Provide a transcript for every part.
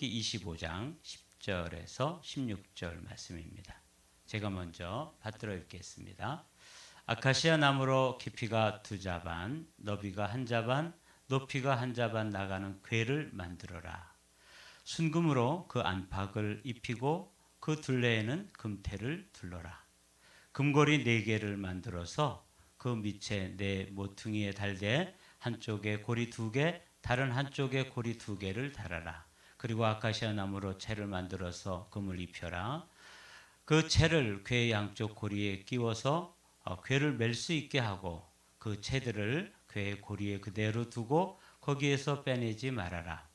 출애굽기 25장 10절에서 16절 말씀입니다. 제가 먼저 받들어 읽겠습니다. 아카시아 나무로 깊이가 2자반, 너비가 1자반, 높이가 1자반 나가는 궤를 만들어라. 순금으로 그 안팎을 입히고 그 둘레에는 금테를 둘러라. 금고리 4개를 만들어서 그 밑에 4 모퉁이에 달되 한쪽에 고리 2개, 다른 한쪽에 고리 2개를 달아라. 그리고 아카시아 나무로 채를 만들어서 금을 입혀라. 그 채를 궤 양쪽 고리에 끼워서 궤를 멜 수 있게 하고 그 채들을 궤의 고리에 그대로 두고 거기에서 빼내지 말아라.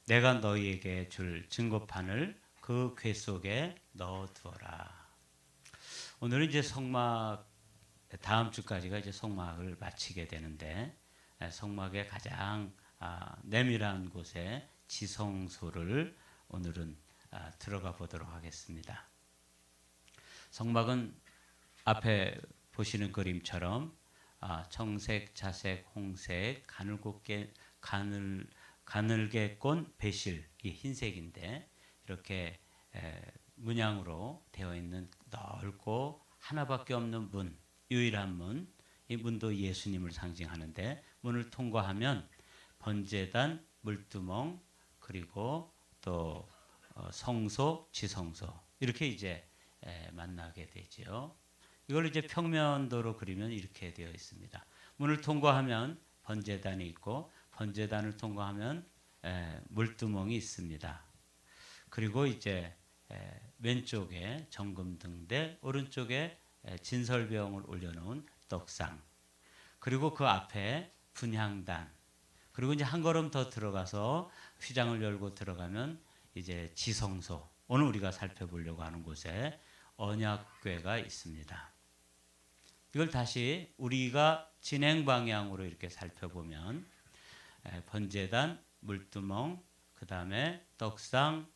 내가 너희에게 줄 증거판을 그 궤 속에 넣어두어라. 오늘은 이제 성막, 다음 주까지가 이제 성막을 마치게 되는데, 성막의 가장 내밀한 곳에 지성소를 오늘은 들어가 보도록 하겠습니다. 성막은 앞에 보시는 그림처럼 청색, 자색, 홍색, 가늘게 꼰 배실, 이 흰색인데 이렇게 문양으로 되어 있는 넓고 하나밖에 없는 문, 유일한 문, 이 문도 예수님을 상징하는데 문을 통과하면 번제단, 물두멍, 그리고 또 성소, 지성소 이렇게 이제 만나게 되죠. 이걸 이제 평면도로 그리면 이렇게 되어 있습니다. 문을 통과하면 번제단이 있고 번제단을 통과하면 물두멍이 있습니다. 그리고 이제 왼쪽에 정금등대, 오른쪽에 진설병을 올려놓은 떡상, 그리고 그 앞에 분향단, 그리고 이제 한 걸음 더 들어가서 휘장을 열고 들어가면 이제 지성소, 오늘 우리가 살펴보려고 하는 곳에 언약궤가 있습니다. 이걸 다시 우리가 진행 방향으로 이렇게 살펴보면 번제단, 물두멍, 그 다음에 떡상,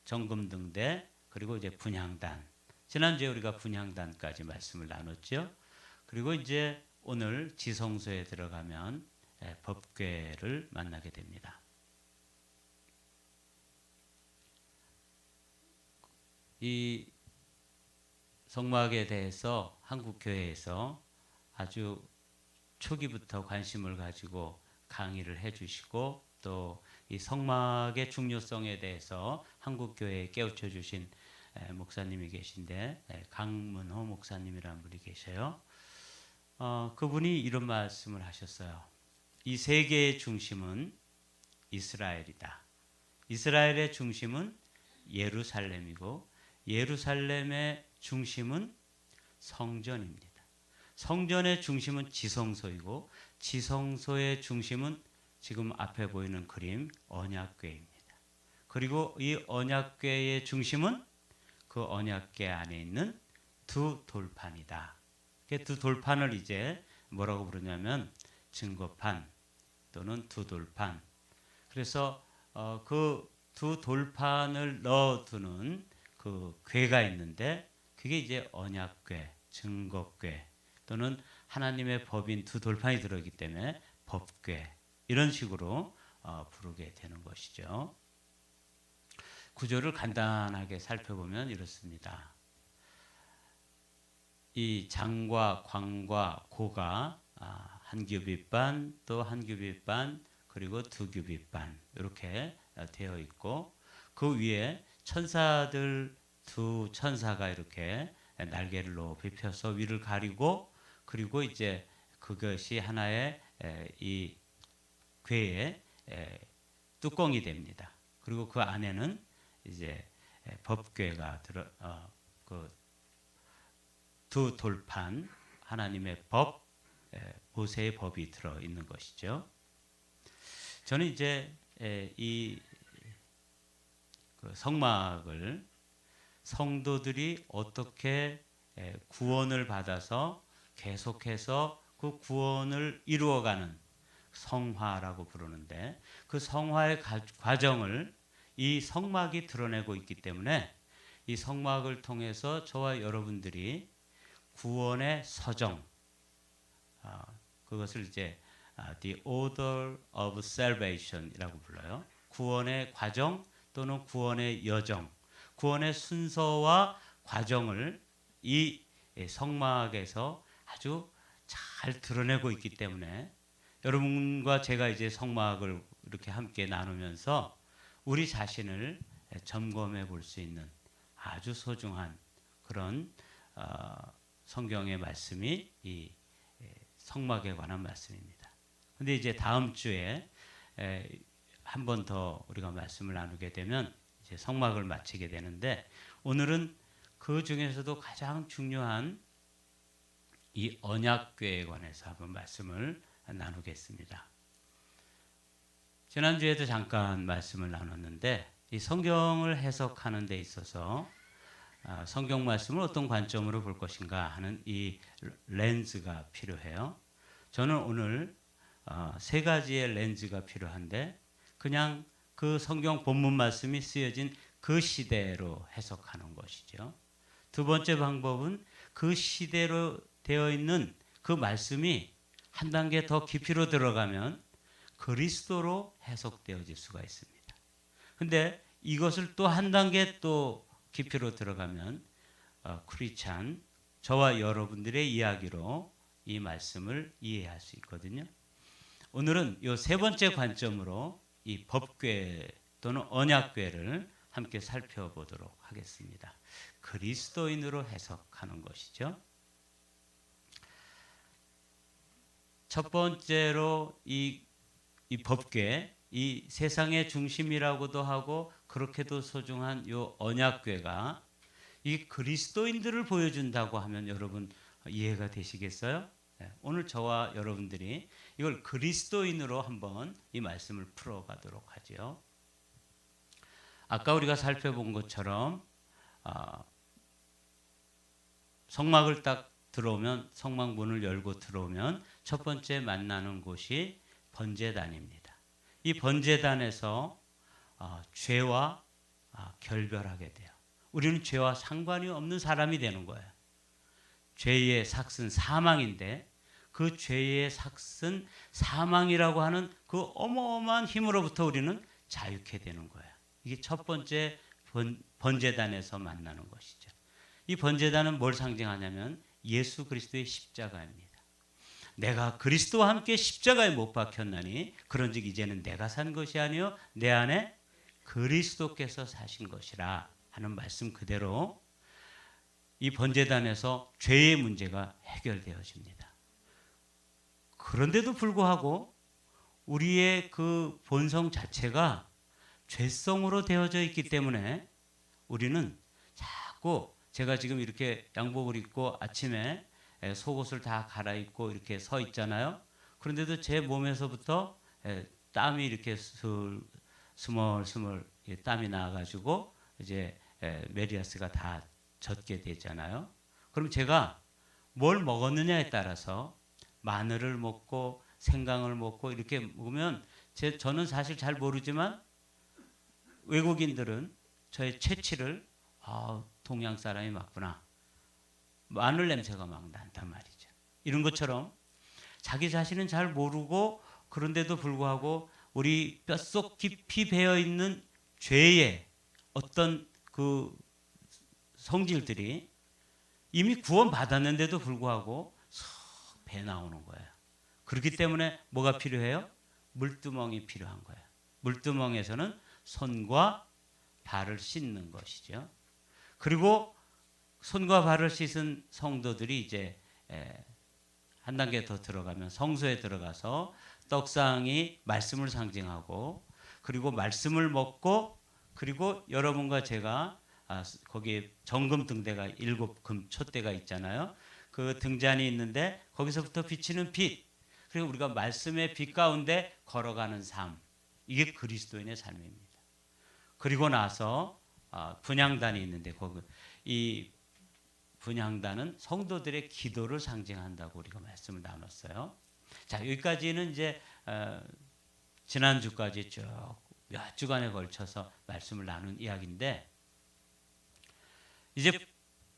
정금등대, 그리고 이제 분향단. 지난주에 우리가 분향단까지 말씀을 나눴죠. 그리고 이제 오늘 지성소에 들어가면 법궤를 만나게 됩니다. 이 성막에 대해서 한국교회에서 아주 초기부터 관심을 가지고 강의를 해주시고 또 이 성막의 중요성에 대해서 한국교회에 깨우쳐 주신 목사님이 계신데 강문호 목사님이라는 분이 계셔요. 그분이 이런 말씀을 하셨어요. 이 세계의 중심은 이스라엘이다. 이스라엘의 중심은 예루살렘이고 예루살렘의 중심은 성전입니다. 성전의 중심은 지성소이고 지성소의 중심은 지금 앞에 보이는 그림 언약궤입니다. 그리고 이 언약궤의 중심은 그 언약궤 안에 있는 2 돌판이다. 그 2 돌판을 이제 뭐라고 부르냐면 증거판 또는 2 돌판. 그래서 그 2 돌판을 넣어두는 그 궤가 있는데 그게 이제 언약궤, 증거궤 또는 하나님의 법인 2 돌판이 들어있기 때문에 법궤, 이런 식으로 부르게 되는 것이죠. 구조를 간단하게 살펴보면 이렇습니다. 이 장과 광과 고가 한 규빗 반, 또 한 규빗 반, 그리고 2 규빗 반 이렇게 되어 있고 그 위에 천사들 2 천사가 이렇게 날개를 높이 펴서 위를 가리고 그리고 이제 그것이 하나의 이 궤의 뚜껑이 됩니다. 그리고 그 안에는 이제 법궤가 그 2 돌판, 하나님의 법, 모세의 법이 들어 있는 것이죠. 저는 이제 이 성막을 성도들이 어떻게 구원을 받아서 계속해서 그 구원을 이루어가는 성화라고 부르는데 그 성화의 과정을 이 성막이 드러내고 있기 때문에 이 성막을 통해서 저와 여러분들이 구원의 서정, 그것을 이제 The Order of Salvation이라고 불러요. 구원의 과정 또는 구원의 여정, 구원의 순서와 과정을 이 성막에서 아주 잘 드러내고 있기 때문에 여러분과 제가 이제 성막을 이렇게 함께 나누면서 우리 자신을 점검해 볼 수 있는 아주 소중한 그런 성경의 말씀이 이 성막에 관한 말씀입니다. 근데 이제 다음 주에 한 번 더 우리가 말씀을 나누게 되면 이제 성막을 마치게 되는데, 오늘은 그 중에서도 가장 중요한 이 언약궤에 관해서 한번 말씀을 나누겠습니다. 지난주에도 잠깐 말씀을 나눴는데, 이 성경을 해석하는 데 있어서 성경 말씀을 어떤 관점으로 볼 것인가 하는 이 렌즈가 필요해요. 저는 오늘 세 가지의 렌즈가 필요한데, 그냥 그 성경 본문 말씀이 쓰여진 그 시대로 해석하는 것이죠. 두 번째 방법은 그 시대로 되어 있는 그 말씀이 한 단계 더 깊이로 들어가면 그리스도로 해석되어질 수가 있습니다. 근데 이것을 또 한 단계 또 깊이로 들어가면 크리스찬, 저와 여러분들의 이야기로 이 말씀을 이해할 수 있거든요. 오늘은 이 세 번째 관점으로 이 법궤 또는 언약궤를 함께 살펴보도록 하겠습니다. 그리스도인으로 해석하는 것이죠. 첫 번째로 이 법궤, 이 세상의 중심이라고도 하고 그렇게도 소중한 이 언약궤가 이 그리스도인들을 보여준다고 하면 여러분 이해가 되시겠어요? 네, 오늘 저와 여러분들이 이걸 그리스도인으로 한번 이 말씀을 풀어가도록 하죠. 아까 우리가 살펴본 것처럼 성막을 딱 들어오면, 성막 문을 열고 들어오면 첫 번째 만나는 곳이 번제단입니다. 이 번제단에서 죄와 결별하게 돼요. 우리는 죄와 상관이 없는 사람이 되는 거예요. 죄의 삭은 사망인데 그 죄의 삭은 사망이라고 하는 그 어마어마한 힘으로부터 우리는 자유케 되는 거예요. 이게 첫 번째 번제단에서 만나는 것이죠. 이 번제단은 뭘 상징하냐면 예수 그리스도의 십자가입니다. 내가 그리스도와 함께 십자가에 못 박혔나니 그런즉 이제는 내가 산 것이 아니요 내 안에 그리스도께서 사신 것이라 하는 말씀 그대로 이 번제단에서 죄의 문제가 해결되어집니다. 그런데도 불구하고 우리의 그 본성 자체가 죄성으로 되어져 있기 때문에 우리는 자꾸, 제가 지금 이렇게 양복을 입고 아침에 속옷을 다 갈아입고 이렇게 서 있잖아요. 그런데도 제 몸에서부터 땀이 이렇게 스멀스멀 땀이 나가지고 이제 메리아스가 다 젖게 되잖아요. 그럼 제가 뭘 먹었느냐에 따라서 마늘을 먹고 생강을 먹고 이렇게 먹으면 저는 사실 잘 모르지만 외국인들은 저의 체취를 동양 사람이 맞구나, 마늘 냄새가 막 난단 말이죠. 이런 것처럼 자기 자신은 잘 모르고 그런데도 불구하고 우리 뼛속 깊이 배어있는 죄의 어떤 그 성질들이 이미 구원받았는데도 불구하고 쏙 배 나오는 거예요. 그렇기 때문에 뭐가 필요해요? 물두멍이 필요한 거예요. 물두멍에서는 손과 발을 씻는 것이죠. 그리고 손과 발을 씻은 성도들이 이제 한 단계 더 들어가면 성소에 들어가서 떡상이 말씀을 상징하고, 그리고 말씀을 먹고, 그리고 여러분과 제가 거기 정금 등대가 7금 촛대가 있잖아요. 그 등잔이 있는데 거기서부터 비치는 빛, 그리고 우리가 말씀의 빛 가운데 걸어가는 삶, 이게 그리스도인의 삶입니다. 그리고 나서 분향단이 있는데 거기 이 분향단은 성도들의 기도를 상징한다고 우리가 말씀을 나눴어요. 자, 여기까지는 이제 지난주까지 쭉 몇 주간에 걸쳐서 말씀을 나눈 이야기인데, 이제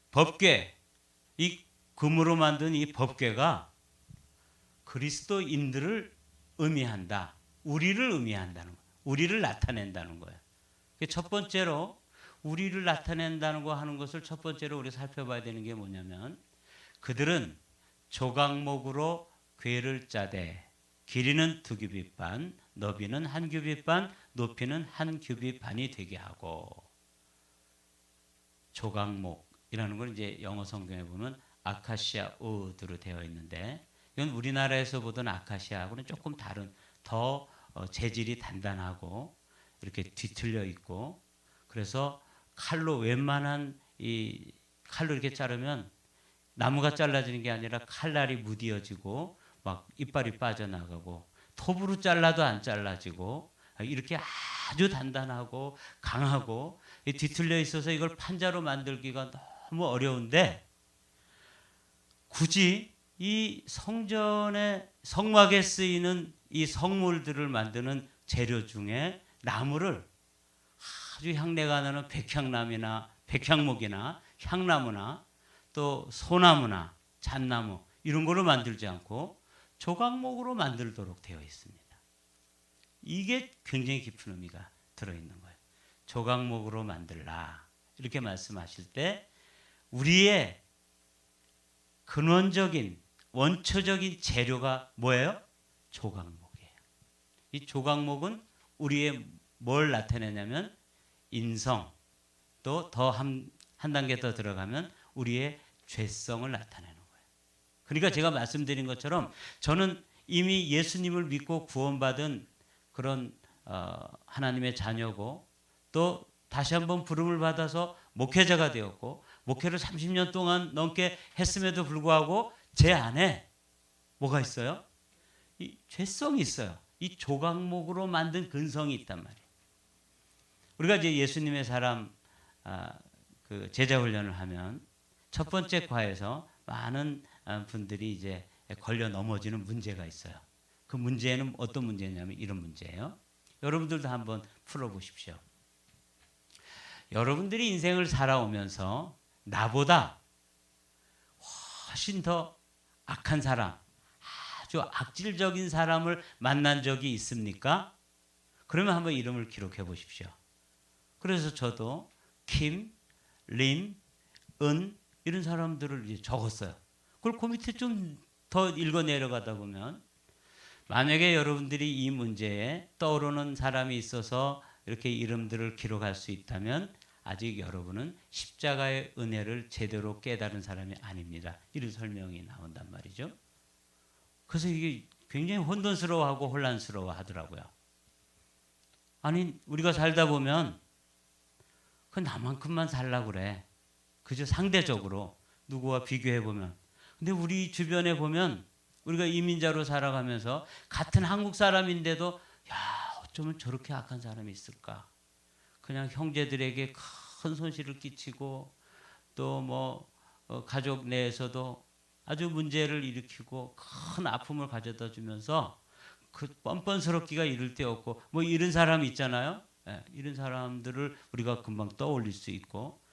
법궤, 이 금으로 만든 이 법궤가 그리스도인들을 의미한다, 우리를 의미한다는 거예요. 우리를 나타낸다는 거예요. 첫 번째로 우리를 나타낸다는 거 하는 것을 첫 번째로 우리 살펴봐야 되는 게 뭐냐면 그들은 조각목으로 궤를 짜되 길이는 2규빗 반, 너비는 1규빗 반, 높이는 1규빗 반이 되게 하고 조각목이라는 걸 이제 영어 성경에 보면 아카시아 우드로 되어 있는데 이건 우리나라에서 보던 아카시아하고는 조금 다른 더 재질이 단단하고 이렇게 뒤틀려 있고 그래서 칼로 웬만한 이 칼로 이렇게 자르면 나무가 잘라지는 게 아니라 칼날이 무디어지고 막 이빨이 빠져나가고 톱으로 잘라도 안 잘라지고 이렇게 아주 단단하고 강하고 뒤틀려 있어서 이걸 판자로 만들기가 너무 어려운데 굳이 이 성전의 성막에 쓰이는 이 성물들을 만드는 재료 중에 나무를 아주 향내가 나는 백향나무나 백향목이나 향나무나 또 소나무나 잣나무 이런 거로 만들지 않고 조각목으로 만들도록 되어 있습니다. 이게 굉장히 깊은 의미가 들어있는 거예요. 조각목으로 만들라 이렇게 말씀하실 때 우리의 근원적인 원초적인 재료가 뭐예요? 조각목이에요. 이 조각목은 우리의 뭘 나타내냐면 인성 또 더 한 단계 더 들어가면 우리의 죄성을 나타내는 거예요. 그러니까 제가 말씀드린 것처럼 저는 이미 예수님을 믿고 구원받은 그런 하나님의 자녀고 또 다시 한번 부름을 받아서 목회자가 되었고 목회를 30년 동안 넘게 했음에도 불구하고 제 안에 뭐가 있어요? 이 죄성이 있어요. 이 조각목으로 만든 근성이 있단 말이에요. 우리가 이제 예수님의 사람 그 제자 훈련을 하면 첫 번째 과에서 많은 분들이 이제 걸려 넘어지는 문제가 있어요. 그 문제는 어떤 문제냐면 이런 문제예요. 여러분들도 한번 풀어보십시오. 여러분들이 인생을 살아오면서 나보다 훨씬 더 악한 사람, 아주 악질적인 사람을 만난 적이 있습니까? 그러면 한번 이름을 기록해 보십시오. 그래서 저도 킴, 린, 은 이런 사람들을 이제 적었어요. 그걸 그 밑에 좀 더 읽어 내려가다 보면 만약에 여러분들이 이 문제에 떠오르는 사람이 있어서 이렇게 이름들을 기록할 수 있다면 아직 여러분은 십자가의 은혜를 제대로 깨달은 사람이 아닙니다. 이런 설명이 나온단 말이죠. 그래서 이게 굉장히 혼돈스러워하고 혼란스러워 하더라고요. 아니 우리가 살다 보면 그 나만큼만 살라고 그래. 그저 상대적으로 누구와 비교해 보면. 근데 우리 주변에 보면 우리가 이민자로 살아가면서 같은 한국 사람인데도 야 어쩌면 저렇게 악한 사람이 있을까. 그냥 형제들에게 큰 손실을 끼치고 또 뭐 가족 내에서도 아주 문제를 일으키고 큰 아픔을 가져다 주면서 그 뻔뻔스럽기가 이를 데 없고 뭐 이런 사람이 있잖아요. 예, 이런 사람들을 우리가 금방 떠올릴 수 있고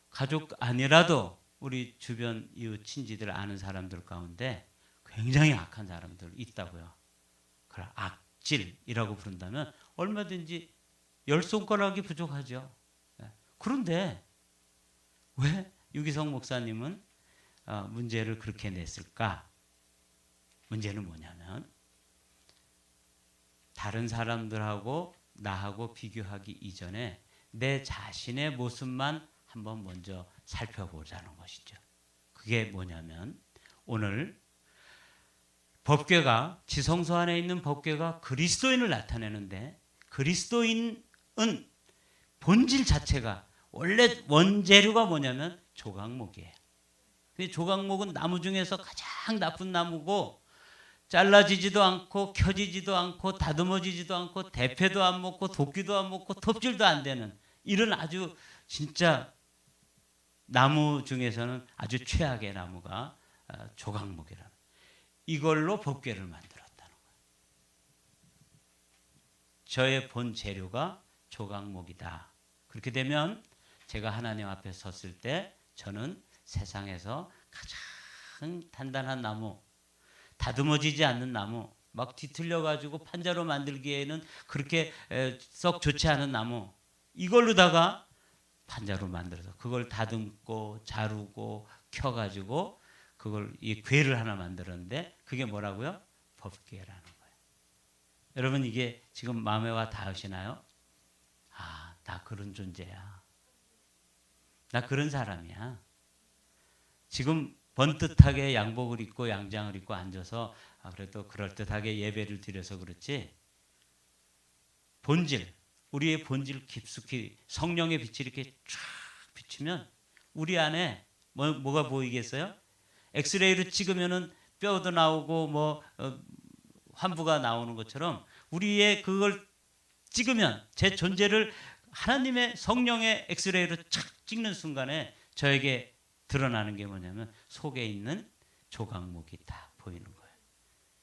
가족 아니라도 우리 주변 이웃 친지들 아는 사람들 가운데 굉장히 악한 사람들 있다고요. 그래 악질이라고 부른다면 얼마든지 10손가락이 부족하죠. 예. 그런데 왜 유기성 목사님은 문제를 그렇게 냈을까? 문제는 뭐냐면 다른 사람들하고 나하고 비교하기 이전에 내 자신의 모습만 한번 먼저 살펴보자는 것이죠. 그게 뭐냐면 오늘 법궤가 지성소 안에 있는 법궤가 그리스도인을 나타내는데 그리스도인은 본질 자체가 원래 원재료가 뭐냐면 조각목이에요. 조각목은 나무 중에서 가장 나쁜 나무고 잘라지지도 않고 켜지지도 않고 다듬어지지도 않고 대패도 안 먹고 도끼도 안 먹고 톱질도 안 되는 이런 아주 진짜 나무 중에서는 아주 최악의 나무가 조각목이라는 이걸로 법궤를 만들었다는 거예요. 저의 본 재료가 조각목이다. 그렇게 되면 제가 하나님 앞에 섰을 때 저는 세상에서 가장 단단한 나무, 다듬어지지 않는 나무, 막 뒤틀려 가지고 판자로 만들기에는 그렇게 썩 좋지 않은 나무 이걸로다가 판자로 만들어서 그걸 다듬고 자르고 켜가지고 그걸 이 궤를 하나 만들었는데 그게 뭐라고요? 법궤라는 거예요. 여러분 이게 지금 마음에 와 닿으시나요? 아, 나 그런 존재야. 나 그런 사람이야. 지금 번듯하게 양복을 입고 양장을 입고 앉아서 그래도 그럴듯하게 예배를 드려서 그렇지 본질, 우리의 본질 깊숙이 성령의 빛이 이렇게 쫙 비치면 우리 안에 뭐가 보이겠어요? 엑스레이로 찍으면은 뼈도 나오고 환부가 나오는 것처럼 우리의 그걸 찍으면 제 존재를 하나님의 성령의 엑스레이로 착 찍는 순간에 저에게 드러나는 게 뭐냐면 속에 있는 조각목이 다 보이는 거예요.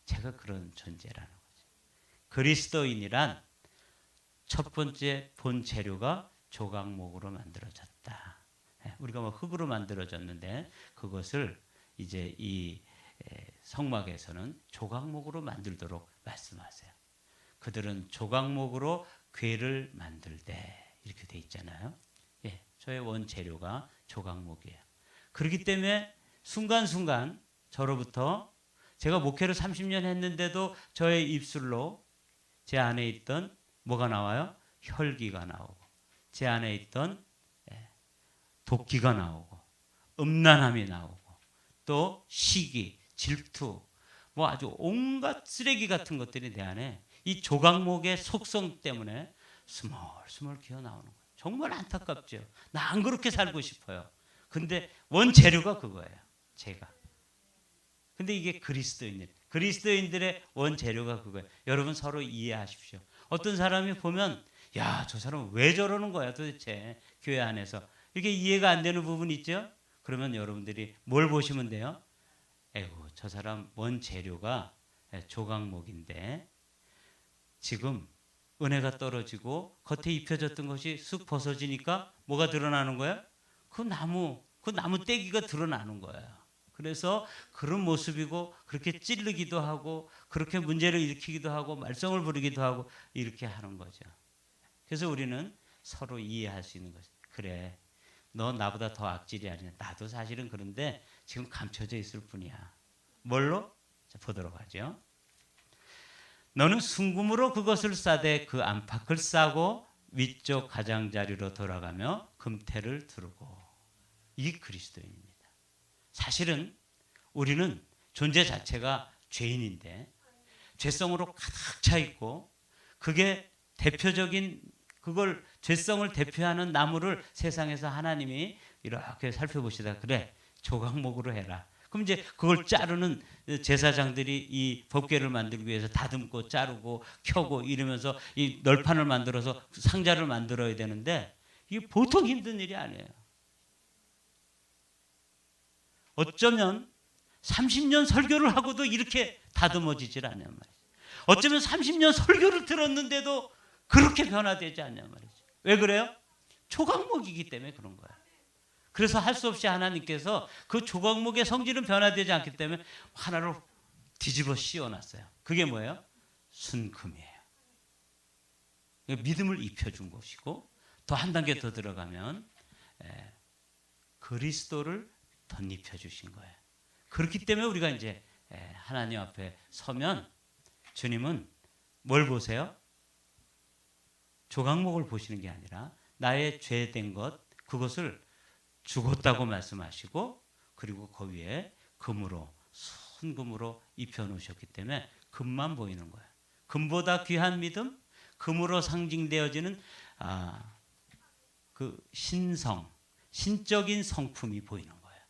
제가 그런 존재라는 거죠. 그리스도인이란 첫 번째 본 재료가 조각목으로 만들어졌다. 우리가 흙으로 만들어졌는데 그것을 이제 이 성막에서는 조각목으로 만들도록 말씀하세요. 그들은 조각목으로 궤를 만들되 이렇게 돼 있잖아요. 예, 저의 원 재료가 조각목이에요. 그렇기 때문에 순간순간 저로부터 제가 목회를 30년 했는데도 저의 입술로 제 안에 있던 뭐가 나와요? 혈기가 나오고 제 안에 있던 도끼가 나오고 음란함이 나오고 또 시기, 질투 아주 온갖 쓰레기 같은 것들이 내 안에 이 조각목의 속성 때문에 스멀스멀 기어 나오는 거예요. 정말 안타깝죠. 나 안 그렇게 살고 싶어요. 근데 원재료가 그거예요. 제가. 근데 이게 그리스도인들의 원재료가 그거예요. 여러분 서로 이해하십시오. 어떤 사람이 보면 야, 저 사람은 왜 저러는 거야 도대체 교회 안에서. 이렇게 이해가 안 되는 부분이 있죠. 그러면 여러분들이 뭘 보시면 돼요? 에고, 저 사람 원재료가 조각목인데 지금 은혜가 떨어지고 겉에 입혀졌던 것이 쑥 벗어지니까 뭐가 드러나는 거예요? 그 나무 떼기가 드러나는 거예요. 그래서 그런 모습이고 그렇게 찌르기도 하고 그렇게 문제를 일으키기도 하고 말썽을 부리기도 하고 이렇게 하는 거죠. 그래서 우리는 서로 이해할 수 있는 거죠. 그래, 너 나보다 더 악질이 아니야. 나도 사실은 그런데 지금 감춰져 있을 뿐이야. 뭘로? 자, 보도록 하죠. 너는 순금으로 그것을 싸되 그 안팎을 싸고 위쪽 가장자리로 돌아가며 금태를 두르고. 이게 그리스도인입니다. 사실은 우리는 존재 자체가 죄인인데 죄성으로 가득 차 있고 그게 대표적인 그걸 죄성을 대표하는 나무를 세상에서 하나님이 이렇게 살펴보시다 그래 조각목으로 해라. 그럼 이제 그걸 자르는 제사장들이 이 법궤를 만들기 위해서 다듬고 자르고 켜고 이러면서 이 널판을 만들어서 상자를 만들어야 되는데 이게 보통 힘든 일이 아니에요. 어쩌면 30년 설교를 하고도 이렇게 다듬어지질 않냔 말이죠. 어쩌면 30년 설교를 들었는데도 그렇게 변화되지 않냔 말이죠. 왜 그래요? 조각목이기 때문에 그런 거야. 그래서 할 수 없이 하나님께서 그 조각목의 성질은 변화되지 않기 때문에 하나로 뒤집어 씌워놨어요. 그게 뭐예요? 순금이에요. 믿음을 입혀준 것이고 더 한 단계 더 들어가면 그리스도를 덧입혀 주신 거예요. 그렇기 때문에 우리가 이제 하나님 앞에 서면 주님은 뭘 보세요? 조각목을 보시는 게 아니라 나의 죄된 것 그것을 죽었다고 말씀하시고 그리고 그 위에 금으로 순금으로 입혀 놓으셨기 때문에 금만 보이는 거예요. 금보다 귀한 믿음, 금으로 상징되어지는 그 신적인 성품이 보이는 거예요.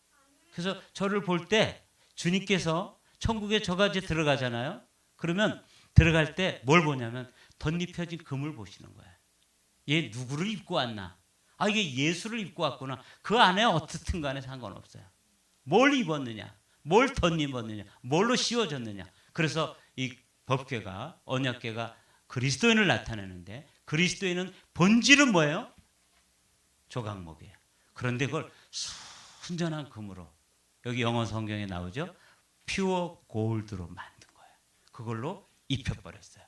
그래서 저를 볼 때 주님께서 천국에 저같이 들어가잖아요. 그러면 들어갈 때 뭘 보냐면 덧입혀진 금을 보시는 거예요. 얘 누구를 입고 왔나? 이게 예수를 입고 왔구나. 그 안에 어떻든 간에 상관없어요. 뭘 입었느냐? 뭘 덧입었느냐? 뭘로 씌워졌느냐? 그래서 이 법궤가 언약궤가 그리스도인을 나타내는데 그리스도인은 본질은 뭐예요? 조각목이에요. 그런데 그걸 순전한 금으로 여기 영어 성경에 나오죠. 퓨어 골드로 만든 거예요. 그걸로 입혀버렸어요.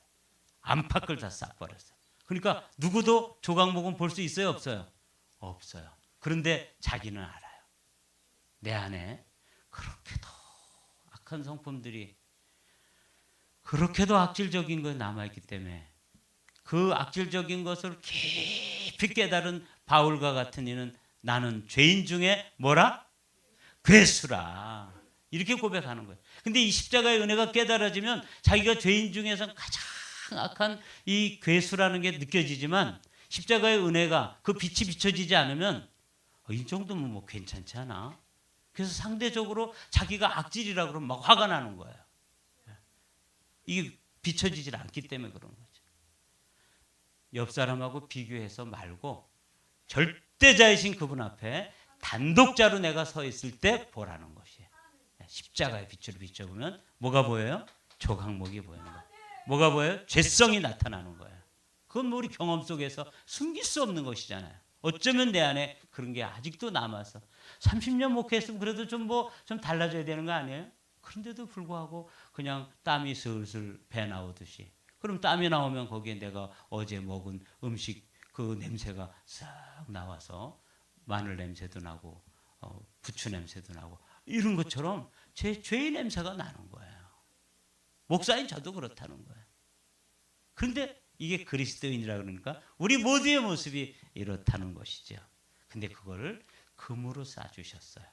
안팎을 다 싹 버렸어요. 그러니까 누구도 조각목은 볼 수 있어요, 없어요? 없어요. 그런데 자기는 알아요. 내 안에 그렇게도 악한 성품들이, 그렇게도 악질적인 것이 남아있기 때문에 그 악질적인 것을 깊이 깨달은 바울과 같은 이는 나는 죄인 중에 뭐라? 괴수라. 이렇게 고백하는 거예요. 근데 이 십자가의 은혜가 깨달아지면 자기가 죄인 중에서 가장 악한 이 괴수라는 게 느껴지지만, 십자가의 은혜가 그 빛이 비춰지지 않으면 이 정도면 뭐 괜찮지 않아? 그래서 상대적으로 자기가 악질이라 그러면 막 화가 나는 거예요. 이게 비춰지질 않기 때문에 그런 거죠. 옆 사람하고 비교해서 말고 절대자이신 그분 앞에 단독자로 내가 서 있을 때 보라는 것이에요. 십자가의 빛으로 비춰보면 뭐가 보여요? 조각목이 보이는 거예요. 뭐가 보여요? 죄성이 나타나는 거예요. 그건 뭐 우리 경험 속에서 숨길 수 없는 것이잖아요. 어쩌면 내 안에 그런 게 아직도 남아서 30년 목회했으면 그래도 좀 달라져야 되는 거 아니에요? 그런데도 불구하고 그냥 땀이 슬슬 배 나오듯이, 그럼 땀이 나오면 거기에 내가 어제 먹은 음식 그 냄새가 싹 나와서 마늘 냄새도 나고 부추 냄새도 나고 이런 것처럼 죄의 냄새가 나는 거예요. 목사인 저도 그렇다는 거예요. 그런데 이게 그리스도인이라 그러니까 우리 모두의 모습이 이렇다는 것이죠. 근데 그거를 금으로 싸주셨어요.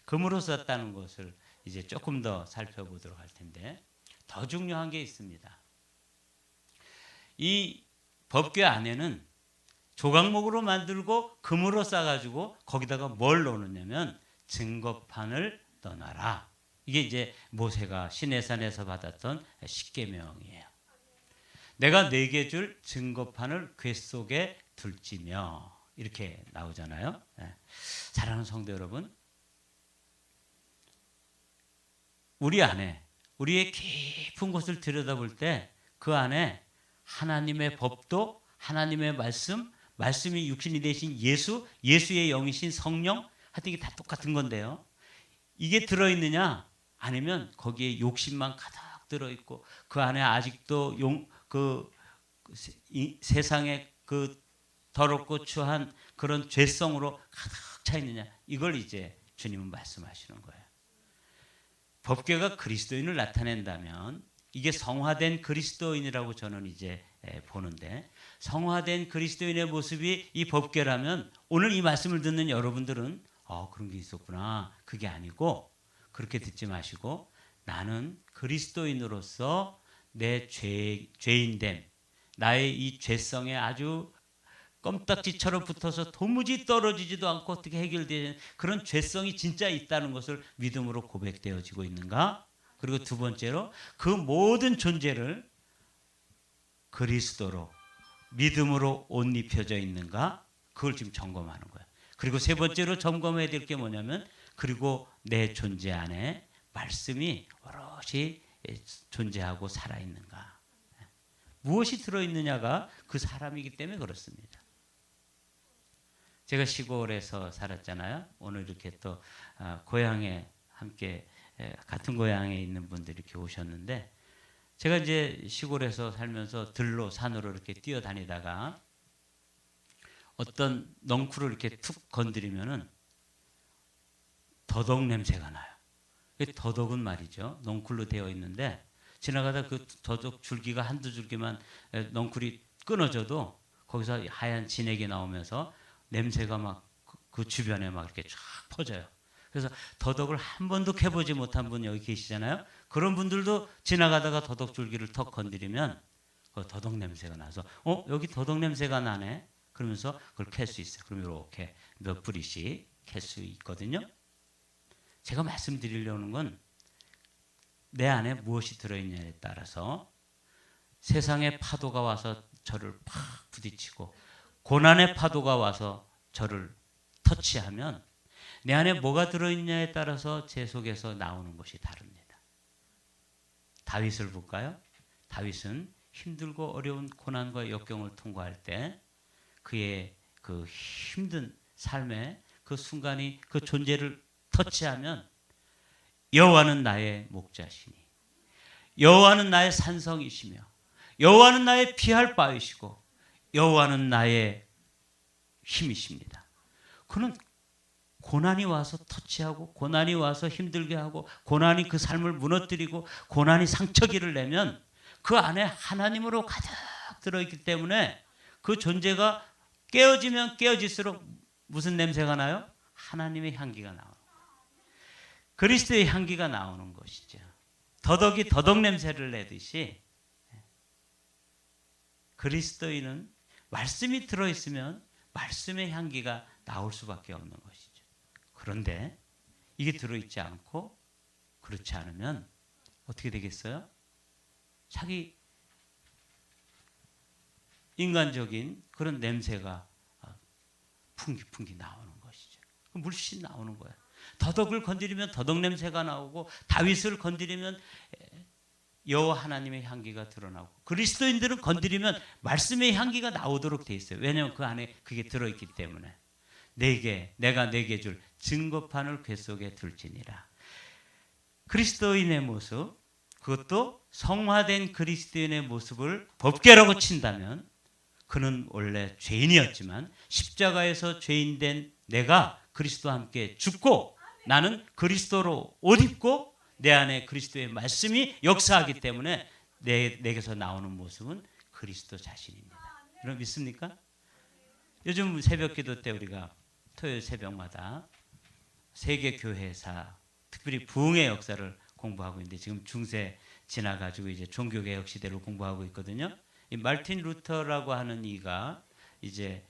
금으로 썼다는 것을 이제 조금 더 살펴보도록 할 텐데, 더 중요한 게 있습니다. 이 법궤 안에는 조각목으로 만들고 금으로 싸가지고 거기다가 뭘 넣느냐면 증거판을 떠나라. 이게 이제 모세가 시내산에서 받았던 십계명이에요. 내가 네게 줄 증거판을 궤 속에 둘지며, 이렇게 나오잖아요. 사랑하는 성도 여러분, 우리 안에, 우리의 깊은 곳을 들여다볼 때 그 안에 하나님의 법도, 하나님의 말씀이 육신이 되신 예수, 예수의 영이신 성령, 하여튼 이게 다 똑같은 건데요. 이게 들어있느냐? 아니면 거기에 욕심만 가득 들어있고 그 안에 아직도 세상의 그 더럽고 추한 그런 죄성으로 가득 차 있느냐? 이걸 이제 주님은 말씀하시는 거예요. 법궤가 그리스도인을 나타낸다면 이게 성화된 그리스도인이라고 저는 이제 보는데, 성화된 그리스도인의 모습이 이 법궤라면 오늘 이 말씀을 듣는 여러분들은 그런 게 있었구나. 그게 아니고 그렇게 듣지 마시고, 나는 그리스도인으로서 내 죄인됨, 나의 이 죄성에 아주 껌딱지처럼 붙어서 도무지 떨어지지도 않고 어떻게 해결되는 그런 죄성이 진짜 있다는 것을 믿음으로 고백되어지고 있는가? 그리고 두 번째로 그 모든 존재를 그리스도로 믿음으로 옷 입혀져 있는가? 그걸 지금 점검하는 거예요. 그리고 세 번째로 점검해야 될 게 뭐냐면, 그리고 내 존재 안에 말씀이 오롯이 존재하고 살아있는가? 무엇이 들어있느냐가 그 사람이기 때문에 그렇습니다. 제가 시골에서 살았잖아요. 오늘 이렇게 또 고향에 함께 같은 고향에 있는 분들이 이렇게 오셨는데, 제가 이제 시골에서 살면서 들로 산으로 이렇게 뛰어다니다가 어떤 넝쿨을 이렇게 툭 건드리면은 더덕 냄새가 나요. 더덕은 말이죠, 넝쿨로 되어 있는데 지나가다 그 더덕 줄기가 한두 줄기만 넝쿨이 끊어져도 거기서 하얀 진액이 나오면서 냄새가 막 그 주변에 막 이렇게 쫙 퍼져요. 그래서 더덕을 한 번도 캐보지 못한 분 여기 계시잖아요. 그런 분들도 지나가다가 더덕 줄기를 턱 건드리면 그 더덕 냄새가 나서 여기 더덕 냄새가 나네, 그러면서 그걸 캘 수 있어요. 그럼 이렇게 몇 뿌리씩 캘 수 있거든요. 제가 말씀드리려는 건 내 안에 무엇이 들어있냐에 따라서 세상의 파도가 와서 저를 팍 부딪히고 고난의 파도가 와서 저를 터치하면 내 안에 뭐가 들어있냐에 따라서 제 속에서 나오는 것이 다릅니다. 다윗을 볼까요? 다윗은 힘들고 어려운 고난과 역경을 통과할 때 그의 그 힘든 삶의 그 순간이 그 존재를 터치하면 여호와는 나의 목자시니 여호와는 나의 산성이시며 여호와는 나의 피할 바이시고 여호와는 나의 힘이십니다. 그는 고난이 와서 터치하고 고난이 와서 힘들게 하고 고난이 그 삶을 무너뜨리고 고난이 상처기를 내면 그 안에 하나님으로 가득 들어있기 때문에 그 존재가 깨어지면 깨어질수록 무슨 냄새가 나요? 하나님의 향기가 나오는 거예요. 그리스도의 향기가 나오는 것이죠. 더덕이 더덕 냄새를 내듯이 그리스도인은 말씀이 들어있으면 말씀의 향기가 나올 수밖에 없는 것이죠. 그런데 이게 들어있지 않고 그렇지 않으면 어떻게 되겠어요? 자기 인간적인 그런 냄새가 풍기풍기 나오는 것이죠. 물씬 나오는 거예요. 더덕을 건드리면 더덕 냄새가 나오고 다윗을 건드리면 여호와 하나님의 향기가 드러나고 그리스도인들은 건드리면 말씀의 향기가 나오도록 돼 있어요. 왜냐하면 그 안에 그게 들어있기 때문에 내가 내게 줄 증거판을 궤 속에 둘지니라. 그리스도인의 모습, 그것도 성화된 그리스도인의 모습을 법궤라고 친다면 그는 원래 죄인이었지만 십자가에서 죄인된 내가 그리스도와 함께 죽고 나는 그리스도로 옷 입고 내 안에 그리스도의 말씀이 역사하기 때문에 내게서 나오는 모습은 그리스도 자신입니다. 여러분 믿습니까? 요즘 새벽기도 때 우리가 토요일 새벽마다 세계 교회사 특별히 부흥의 역사를 공부하고 있는데 지금 중세 지나가지고 이제 종교개혁 시대를 공부하고 있거든요. 이 말틴 루터라고 하는 이가 이제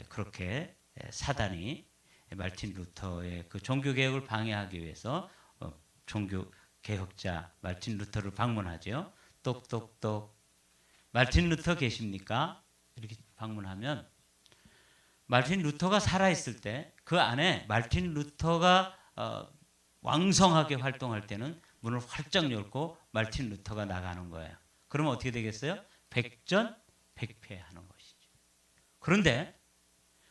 그렇게 사단이 말틴 루터의 그 종교개혁을 방해하기 위해서 종교개혁자 말틴 루터를 방문하죠. 똑똑똑 말틴 루터 계십니까? 이렇게 방문하면 말틴 루터가 살아있을 때 그 안에 말틴 루터가 왕성하게 활동할 때는 문을 활짝 열고 말틴 루터가 나가는 거예요. 그러면 어떻게 되겠어요? 백전백패하는 것이죠. 그런데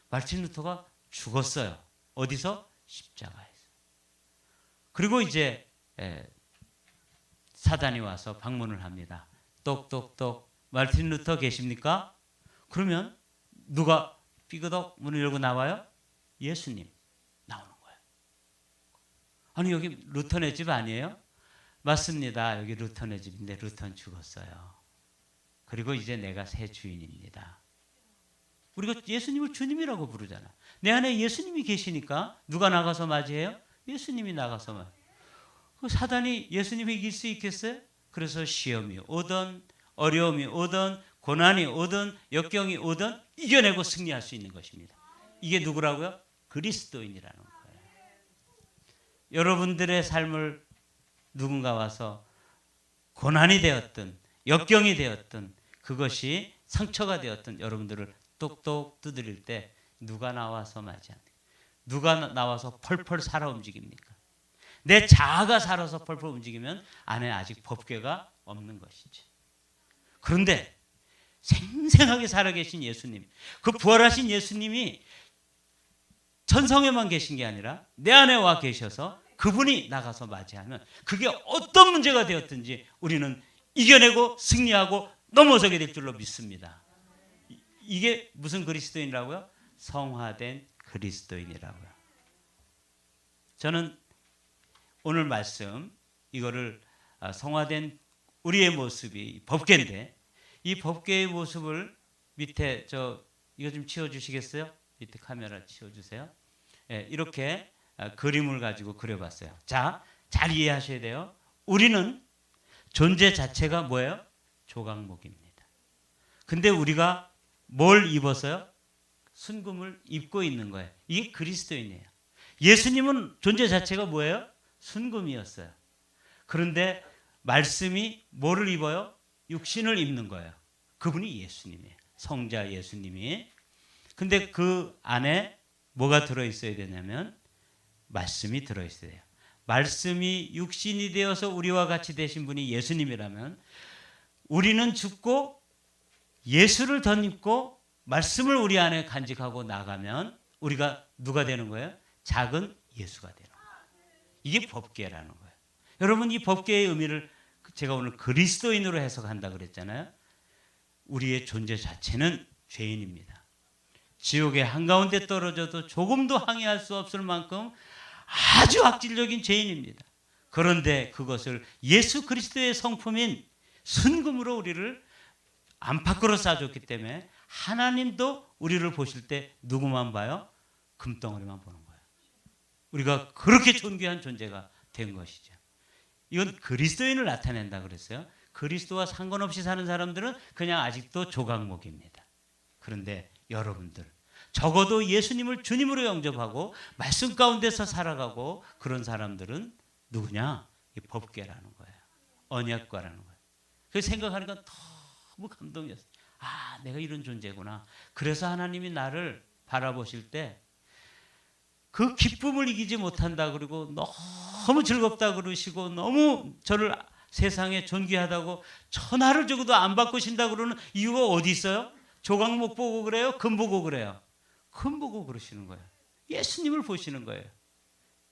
말틴 루터가 죽었어요. 어디서? 십자가에서. 그리고 이제 사단이 와서 방문을 합니다. 똑똑똑 말틴 루터 계십니까? 그러면 누가 삐그덕 문을 열고 나와요? 예수님 나오는 거예요. 아니 여기 루터네 집 아니에요? 맞습니다. 여기 루터네 집인데 루터는 죽었어요. 그리고 이제 내가 새 주인입니다. 우리가 예수님을 주님이라고 부르잖아. 내 안에 예수님이 계시니까 누가 나가서 맞이해요? 예수님이 나가서 맞이해요. 그 사단이 예수님을 이길 수 있겠어요? 그래서 시험이 오든 어려움이 오든 고난이 오든 역경이 오든 이겨내고 승리할 수 있는 것입니다. 이게 누구라고요? 그리스도인이라는 거예요. 여러분들의 삶을 누군가 와서 고난이 되었든 역경이 되었든 그것이 상처가 되었든 여러분들을 똑똑 두드릴 때 누가 나와서 맞이합니까? 누가 나와서 펄펄 살아 움직입니까? 내 자아가 살아서 펄펄 움직이면 안에 아직 법궤가 없는 것이지. 그런데 생생하게 살아계신 예수님, 그 부활하신 예수님이 천성에만 계신 게 아니라 내 안에 와 계셔서 그분이 나가서 맞이하면 그게 어떤 문제가 되었든지 우리는 이겨내고 승리하고 넘어서게 될 줄로 믿습니다. 이게 무슨 그리스도인이라고요? 성화된 그리스도인이라고요. 저는 오늘 말씀 이거를 성화된 우리의 모습이 법궤인데 이 법궤의 모습을 밑에 이거 좀 치워주시겠어요? 밑에 카메라 치워주세요. 이렇게 그림을 가지고 그려봤어요. 자, 잘 이해하셔야 돼요. 우리는 존재 자체가 뭐예요? 조각목입니다. 근데 우리가 뭘 입어서요? 순금을 입고 있는 거예요. 이게 그리스도인이에요. 예수님은 존재 자체가 뭐예요? 순금이었어요. 그런데 말씀이 뭐를 입어요? 육신을 입는 거예요. 그분이 예수님이에요. 성자 예수님이. 근데 그 안에 뭐가 들어있어야 되냐면 말씀이 들어있어야 돼요. 말씀이 육신이 되어서 우리와 같이 되신 분이 예수님이라면 우리는 죽고 예수를 덧입고 말씀을 우리 안에 간직하고 나가면 우리가 누가 되는 거예요? 작은 예수가 되는 거예요. 이게 법궤라는 거예요. 여러분 이 법궤의 의미를 제가 오늘 그리스도인으로 해석한다 그랬잖아요. 우리의 존재 자체는 죄인입니다. 지옥의 한가운데 떨어져도 조금도 항의할 수 없을 만큼 아주 악질적인 죄인입니다. 그런데 그것을 예수 그리스도의 성품인 순금으로 우리를 안팎으로 쌓아줬기 때문에 하나님도 우리를 보실 때 누구만 봐요? 금덩어리만 보는 거예요. 우리가 그렇게 존귀한 존재가 된 것이죠. 이건 그리스도인을 나타낸다 그랬어요. 그리스도와 상관없이 사는 사람들은 그냥 아직도 조각목입니다. 그런데 여러분들, 적어도 예수님을 주님으로 영접하고 말씀 가운데서 살아가고 그런 사람들은 누구냐? 이 법궤라는 거예요. 언약궤라는 거예요. 그래서 생각하니까 너무 감동이었어요. 아, 내가 이런 존재구나. 그래서 하나님이 나를 바라보실 때 그 기쁨을 이기지 못한다 그러고 너무 즐겁다 그러시고 너무 저를 세상에 존귀하다고 천하를 주고도 안 바꾸신다 그러는 이유가 어디 있어요? 조각목 보고 그래요? 금 보고 그래요? 금 보고 그러시는 거예요. 예수님을 보시는 거예요.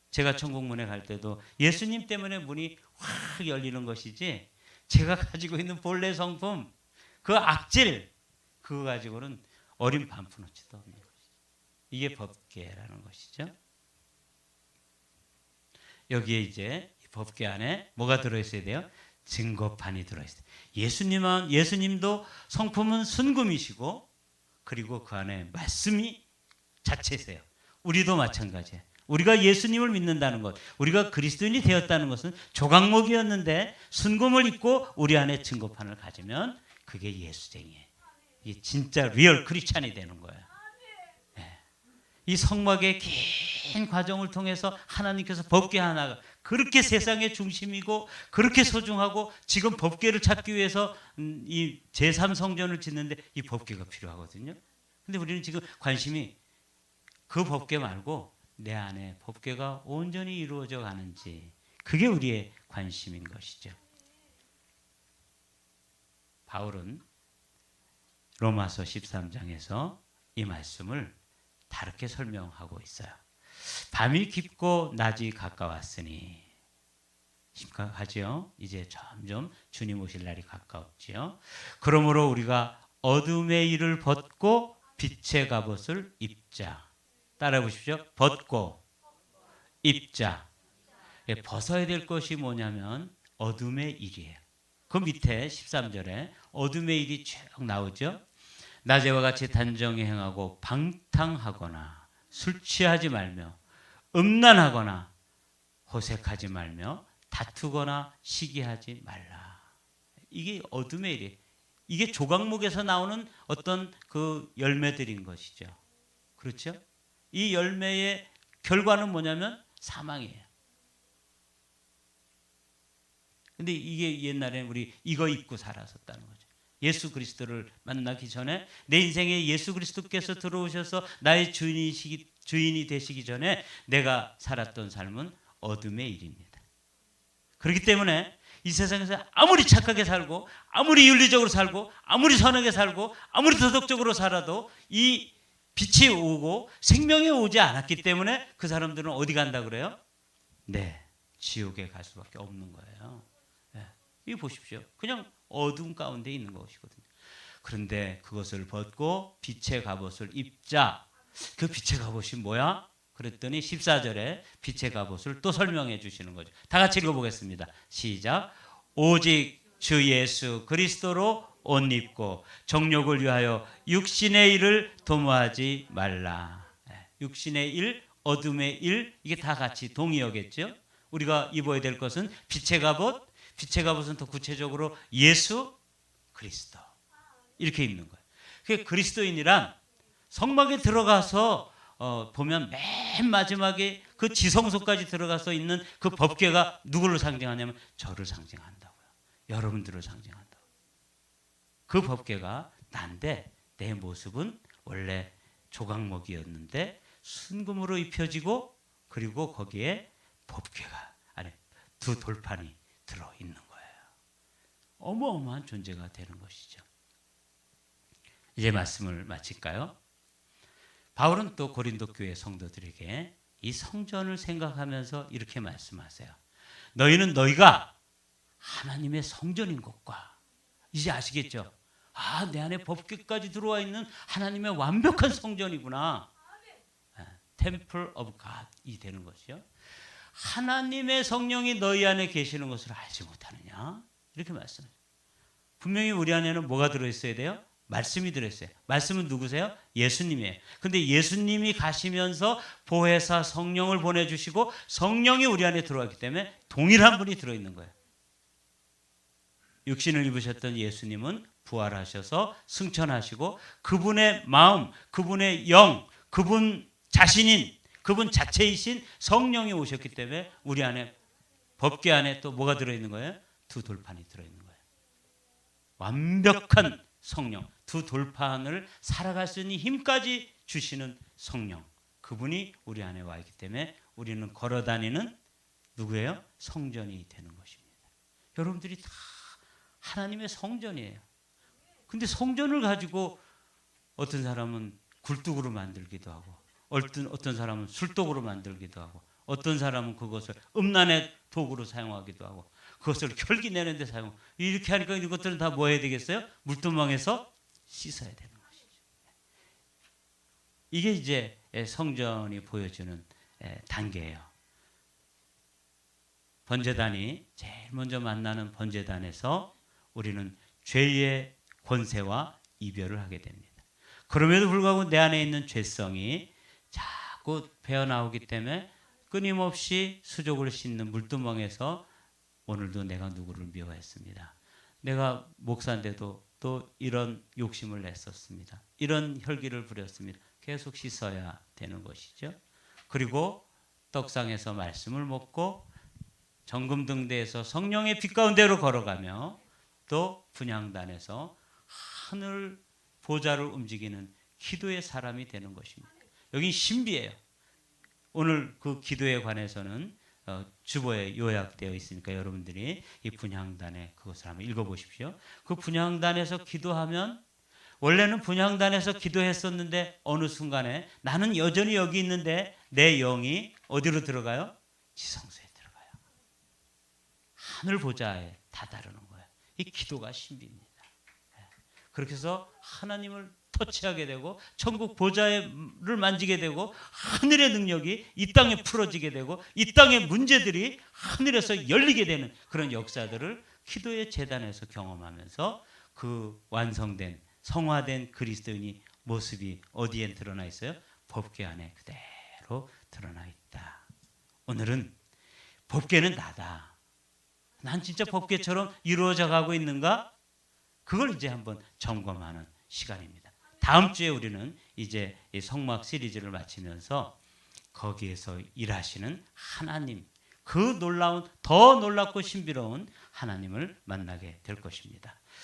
제가 천국문에 갈 때도 예수님 때문에 문이 확 열리는 것이지 제가 가지고 있는 본래 성품, 그 악질, 그거 가지고는 어린 반푼어치도 없는 것이죠. 이게 법궤라는 것이죠. 여기에 이제 법궤 안에 뭐가 들어있어야 돼요? 증거판이 들어있어요. 예수님도 성품은 순금이시고 그리고 그 안에 말씀이 자체세요. 우리도 마찬가지예요. 우리가 예수님을 믿는다는 것, 우리가 그리스도인이 되었다는 것은 조각목이었는데 순금을 입고 우리 안에 증거판을 가지면 그게 예수쟁이에요. 이게 진짜 리얼 크리스찬이 되는 거예요. 네. 이 성막의 긴 과정을 통해서 하나님께서 법궤 하나가 그렇게 세상의 중심이고 그렇게 소중하고 지금 법궤를 찾기 위해서 이 제3성전을 짓는데 이 법궤가 필요하거든요. 근데 우리는 지금 관심이 그 법궤 말고 내 안에 법궤가 온전히 이루어져 가는지, 그게 우리의 관심인 것이죠. 바울은 로마서 13장에서 이 말씀을 다르게 설명하고 있어요. 밤이 깊고 낮이 가까웠으니, 심각하죠. 이제 점점 주님 오실 날이 가까웠지요. 그러므로 우리가 어둠의 일을 벗고 빛의 갑옷을 입자. 따라해 보십시오. 벗고 입자. 벗어야 될 것이 뭐냐면 어둠의 일이에요. 그 밑에 13절에 어둠의 일이 쭉 나오죠. 낮에와 같이 단정히 행하고 방탕하거나 술 취하지 말며 음란하거나 호색하지 말며 다투거나 시기하지 말라. 이게 어둠의 일이에요. 이게 조각목에서 나오는 어떤 그 열매들인 것이죠. 그렇죠? 이 열매의 결과는 뭐냐면 사망이에요. 근데 이게 옛날에 우리 이거 입고 살았었다는 거죠. 예수 그리스도를 만나기 전에 내 인생에 예수 그리스도께서 들어오셔서 나의 주인이 되시기 전에 내가 살았던 삶은 어둠의 일입니다. 그렇기 때문에 이 세상에서 아무리 착하게 살고 아무리 윤리적으로 살고 아무리 선하게 살고 아무리 도덕적으로 살아도 이 빛이 오고 생명이 오지 않았기 때문에 그 사람들은 어디 간다 그래요? 네, 지옥에 갈 수밖에 없는 거예요. 네, 이거 보십시오. 그냥 어둠 가운데 있는 것이거든요. 그런데 그것을 벗고 빛의 갑옷을 입자. 그 빛의 갑옷이 뭐야? 그랬더니 14절에 빛의 갑옷을 또 설명해 주시는 거죠. 다 같이 읽어보겠습니다. 시작. 오직 주 예수 그리스도로 옷 입고 정욕을 위하여 육신의 일을 도모하지 말라. 육신의 일, 어둠의 일, 이게 다 같이 동의어겠죠. 우리가 입어야 될 것은 빛의 갑옷, 빛의 갑옷은 더 구체적으로 예수 그리스도, 이렇게 입는 거예요. 그 그리스도인이란 성막에 들어가서 보면 맨 마지막에 그 지성소까지 들어가서 있는 그 법궤가 누구를 상징하냐면 저를 상징한다고요. 여러분들을 상징한다고. 그 법궤가 난데 내 모습은 원래 조각목이었는데 순금으로 입혀지고 그리고 거기에 법궤가 안에 두 돌판이 들어있는 거예요. 어마어마한 존재가 되는 것이죠. 이제 말씀을 마칠까요? 바울은 또 고린도 교회 성도들에게 이 성전을 생각하면서 이렇게 말씀하세요. 너희는 너희가 하나님의 성전인 것과 이제 아시겠죠? 아, 내 안에 법궤까지 들어와 있는 하나님의 완벽한 성전이구나. Temple of God이 되는 것이요. 하나님의 성령이 너희 안에 계시는 것을 알지 못하느냐? 이렇게 말씀해요. 분명히 우리 안에는 뭐가 들어있어야 돼요? 말씀이 들어있어요. 말씀은 누구세요? 예수님이에요. 근데 예수님이 가시면서 보혜사 성령을 보내주시고 성령이 우리 안에 들어왔기 때문에 동일한 분이 들어있는 거예요. 육신을 입으셨던 예수님은 부활하셔서 승천하시고 그분의 마음, 그분의 영, 그분 자신인, 그분 자체이신 성령이 오셨기 때문에 우리 안에 법궤 안에 또 뭐가 들어있는 거예요? 두 돌판이 들어있는 거예요. 완벽한 성령, 두 돌판을 살아갈 수 있는 힘까지 주시는 성령, 그분이 우리 안에 와 있기 때문에 우리는 걸어다니는 누구예요? 성전이 되는 것입니다. 여러분들이 다 하나님의 성전이에요. 근데 성전을 가지고 어떤 사람은 굴뚝으로 만들기도 하고 어떤 사람은 술독으로 만들기도 하고 어떤 사람은 그것을 음란의 도구로 사용하기도 하고 그것을 혈기 내는 데 사용하고 이렇게 하니까 이것들은 다 뭐 해야 되겠어요? 물두멍에서 씻어야 되는 것이죠. 이게 이제 성전이 보여주는 단계예요. 번제단이 제일 먼저 만나는 번제단에서 우리는 죄의 권세와 이별을 하게 됩니다. 그럼에도 불구하고 내 안에 있는 죄성이 자꾸 배어나오기 때문에 끊임없이 수족을 씻는 물두멍에서 오늘도 내가 누구를 미워했습니다. 내가 목사인데도 또 이런 욕심을 냈었습니다. 이런 혈기를 부렸습니다. 계속 씻어야 되는 것이죠. 그리고 떡상에서 말씀을 먹고 정금등대에서 성령의 빛 가운데로 걸어가며 또 분향단에서 하늘 보좌를 움직이는 기도의 사람이 되는 것입니다. 여기 신비예요. 오늘 그 기도에 관해서는 주보에 요약되어 있으니까 여러분들이 이 분향단에 그것을 한번 읽어보십시오. 그 분향단에서 기도하면 원래는 분향단에서 기도했었는데 어느 순간에 나는 여전히 여기 있는데 내 영이 어디로 들어가요? 지성소에 들어가요. 하늘 보좌에 다다르는 거예요. 이 기도가 신비입니다. 그렇게 해서 하나님을 터치하게 되고 천국 보좌를 만지게 되고 하늘의 능력이 이 땅에 풀어지게 되고 이 땅의 문제들이 하늘에서 열리게 되는 그런 역사들을 기도의 재단에서 경험하면서 그 완성된 성화된 그리스도인이 모습이 어디에 드러나 있어요? 법궤 안에 그대로 드러나 있다. 오늘은 법궤는 나다. 난 진짜 법궤처럼 이루어져 가고 있는가? 그걸 이제 한번 점검하는 시간입니다. 다음 주에 우리는 이제 이 성막 시리즈를 마치면서 거기에서 일하시는 하나님, 그 놀라운 더 놀랍고 신비로운 하나님을 만나게 될 것입니다.